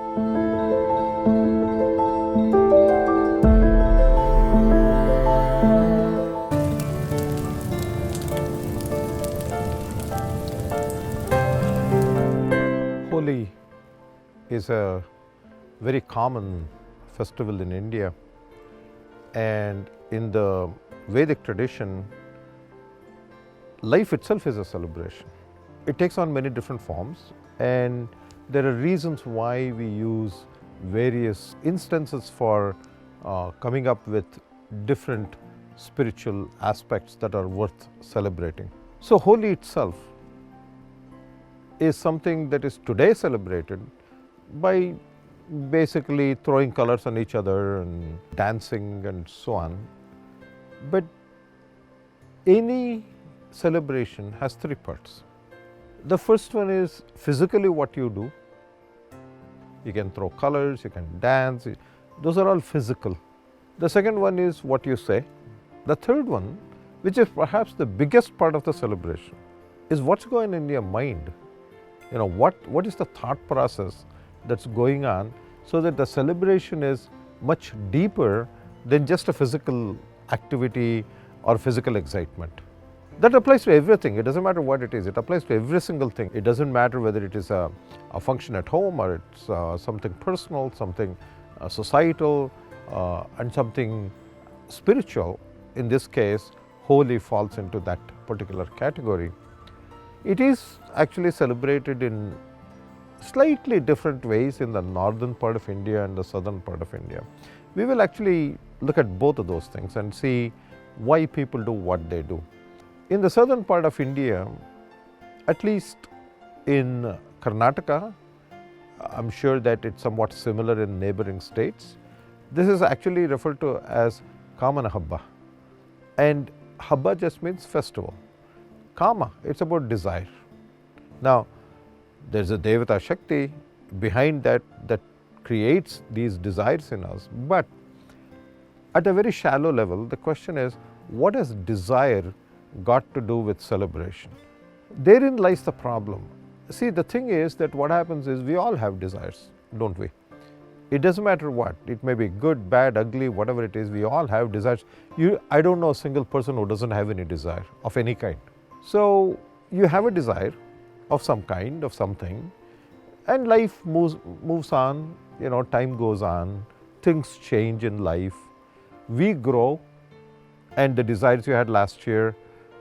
Holi is a very common festival in India, and in the Vedic tradition, life itself is a celebration. It takes on many different forms, and there are reasons why we use various instances for coming up with different spiritual aspects that are worth celebrating. So Holi itself is something that is today celebrated by basically throwing colors on each other and dancing and so on. But any celebration has three parts. The first one is physically what you do. You can throw colors, you can dance, those are all physical. The second one is what you say. The third one, which is perhaps the biggest part of the celebration, is what's going on in your mind. What is the thought process that's going on, so that the celebration is much deeper than just a physical activity or physical excitement. That applies to everything. It doesn't matter what it is. It applies to every single thing. It doesn't matter whether it is a function at home or it's something personal, something societal, and something spiritual. In this case, Holi falls into that particular category. It is actually celebrated in slightly different ways in the northern part of India and the southern part of India. We will actually look at both of those things and see why people do what they do. In the southern part of India, at least in Karnataka, I'm sure that it's somewhat similar in neighboring states. This is actually referred to as Kamana Habba, and Habba just means festival. Kama, it's about desire. Now, there's a Devata Shakti behind that creates these desires in us. But at a very shallow level, the question is, what has desire got to do with celebration? Therein lies the problem. See, the thing is that what happens is we all have desires, don't we? It doesn't matter what. It may be good, bad, ugly, whatever it is, we all have desires. I don't know a single person who doesn't have any desire of any kind. So you have a desire of some kind, of something, and life moves on, time goes on, things change in life. We grow, and the desires you had last year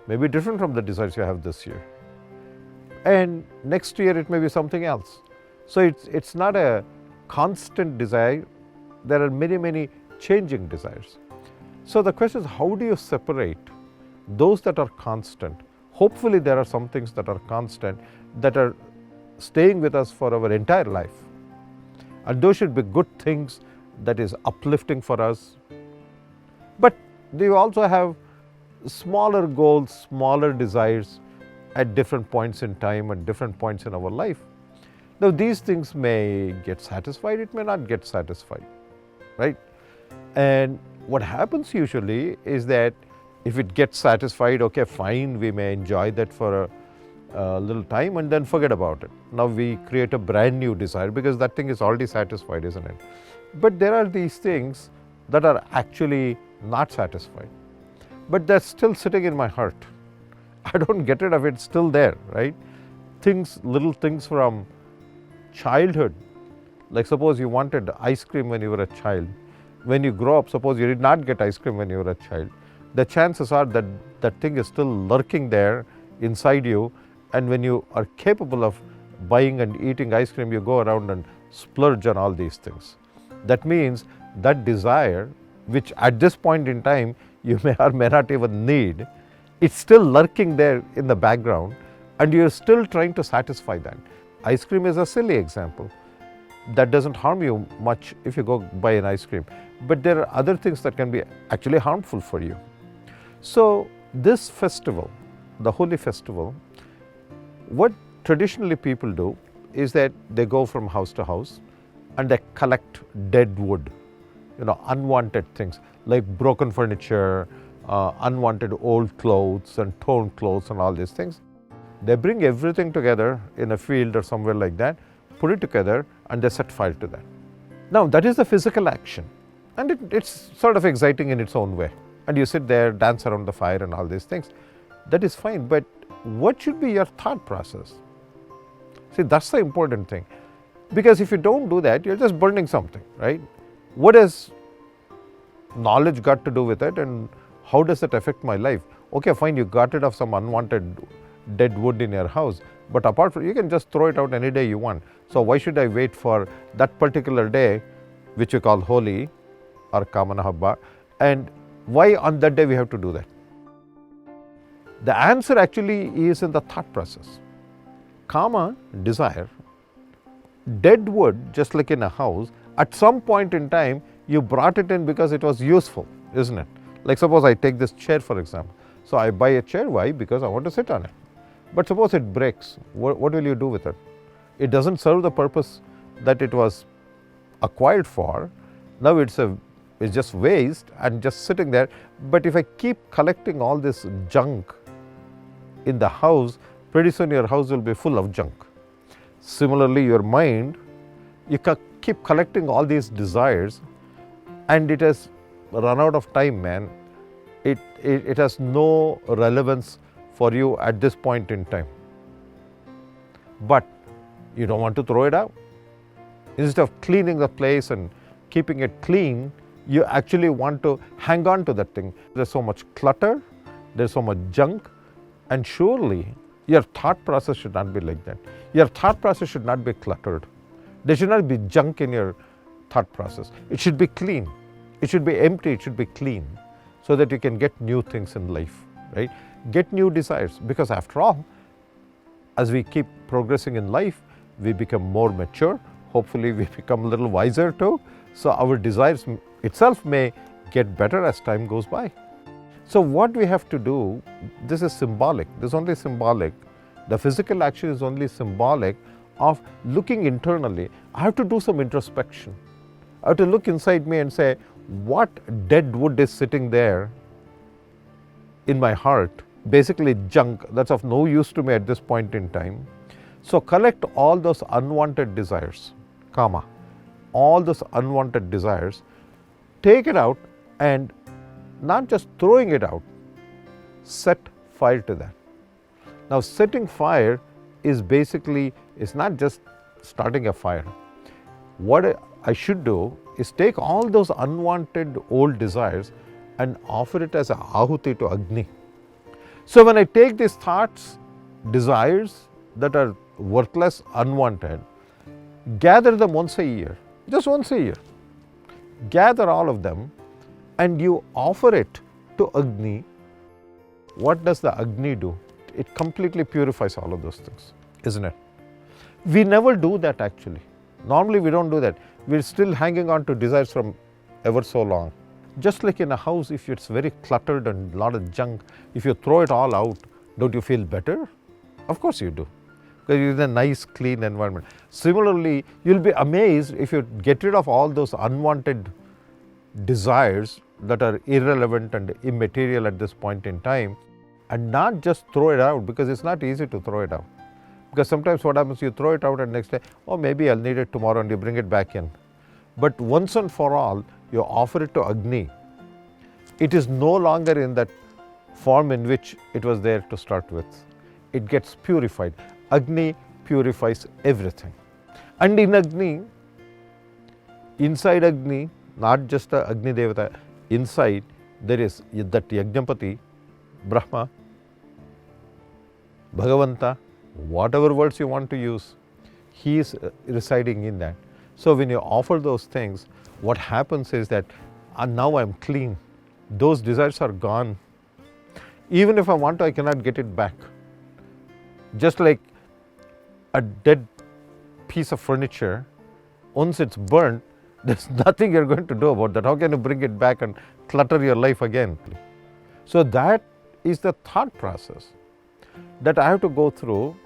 may be different from the desires you have this year. And next year it may be something else. So it's not a constant desire. There are many, many changing desires. So the question is, how do you separate those that are constant? Hopefully there are some things that are constant, that are staying with us for our entire life. And those should be good things that is uplifting for us. But they also have smaller goals, smaller desires at different points in time and different points in our life. Now these things may get satisfied, it may not get satisfied, right? And what happens usually is that if it gets satisfied, okay, fine, we may enjoy that for a little time and then forget about it. Now we create a brand new desire because that thing is already satisfied, isn't it? But there are these things that are actually not satisfied, but they're still sitting in my heart. I don't get rid of it, it's still there, right? Little things from childhood, like suppose you wanted ice cream when you were a child. When you grow up, suppose you did not get ice cream when you were a child. The chances are that that thing is still lurking there inside you, and when you are capable of buying and eating ice cream, you go around and splurge on all these things. That means that desire, which at this point in time you may or may not even need, it's still lurking there in the background, and you're still trying to satisfy that. Ice cream is a silly example. That doesn't harm you much if you go buy an ice cream. But there are other things that can be actually harmful for you. So this festival, the Holi festival, what traditionally people do is that they go from house to house and they collect dead wood, unwanted things like broken furniture, unwanted old clothes and torn clothes and all these things. They bring everything together in a field or somewhere like that, put it together and they set fire to that. Now that is the physical action, and it's sort of exciting in its own way, and you sit there, dance around the fire and all these things. That is fine, but what should be your thought process? See, that's the important thing, because if you don't do that, you're just burning something, right? What has knowledge got to do with it, and how does it affect my life? Okay, fine, you got rid of some unwanted dead wood in your house, but apart from, you can just throw it out any day you want. So why should I wait for that particular day, which we call Holi or Kamana Habba, and why on that day we have to do that? The answer actually is in the thought process. Kama, desire, dead wood, just like in a house, at some point in time you brought it in because it was useful, isn't it? Like suppose I take this chair for example. So I buy a chair, why? Because I want to sit on it. But suppose it breaks, what will you do with it? It doesn't serve the purpose that it was acquired for. Now it's just waste and just sitting there. But if I keep collecting all this junk in the house, pretty soon your house will be full of junk. Similarly, your mind, you keep collecting all these desires, and it has run out of time, man. It has no relevance for you at this point in time. But you don't want to throw it out. Instead of cleaning the place and keeping it clean, you actually want to hang on to that thing. There's so much clutter, there's so much junk, and surely your thought process should not be like that. Your thought process should not be cluttered. There should not be junk in your thought process. It should be clean. It should be empty, it should be clean, so that you can get new things in life, right? Get new desires, because after all, as we keep progressing in life, we become more mature. Hopefully we become a little wiser too. So our desires itself may get better as time goes by. So what we have to do, this is symbolic, this is only symbolic. The physical action is only symbolic of looking internally. I have to do some introspection. I have to look inside me and say, what dead wood is sitting there in my heart? Basically junk that's of no use to me at this point in time. So collect all those unwanted desires, kama, all those unwanted desires, take it out, and not just throwing it out, set fire to that. Now setting fire is basically, it's not just starting a fire. What I should do is take all those unwanted old desires and offer it as a ahuti to Agni. So when I take these thoughts, desires that are worthless, unwanted, gather them once a year, just once a year. Gather all of them and you offer it to Agni. What does the Agni do? It completely purifies all of those things, isn't it? We never do that actually. Normally we don't do that. We're still hanging on to desires from ever so long. Just like in a house, if it's very cluttered and a lot of junk, if you throw it all out, don't you feel better? Of course you do, because you're in a nice, clean environment. Similarly, you'll be amazed if you get rid of all those unwanted desires that are irrelevant and immaterial at this point in time, and not just throw it out, because it's not easy to throw it out. Because sometimes what happens, you throw it out and next day, oh, maybe I'll need it tomorrow, and you bring it back in. But once and for all, you offer it to Agni. It is no longer in that form in which it was there to start with. It gets purified. Agni purifies everything. And in Agni, inside Agni, not just the Agni Devata, inside there is that Yajnapati, Brahma, Bhagavanta, whatever words you want to use, he is residing in that. So when you offer those things, what happens is that now I'm clean. Those desires are gone. Even if I want to, I cannot get it back. Just like a dead piece of furniture, once it's burnt, there's nothing you're going to do about that. How can you bring it back and clutter your life again? So that is the thought process that I have to go through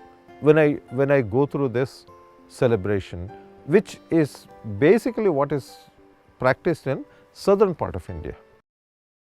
when I go through this celebration, which is basically what is practiced in southern part of India.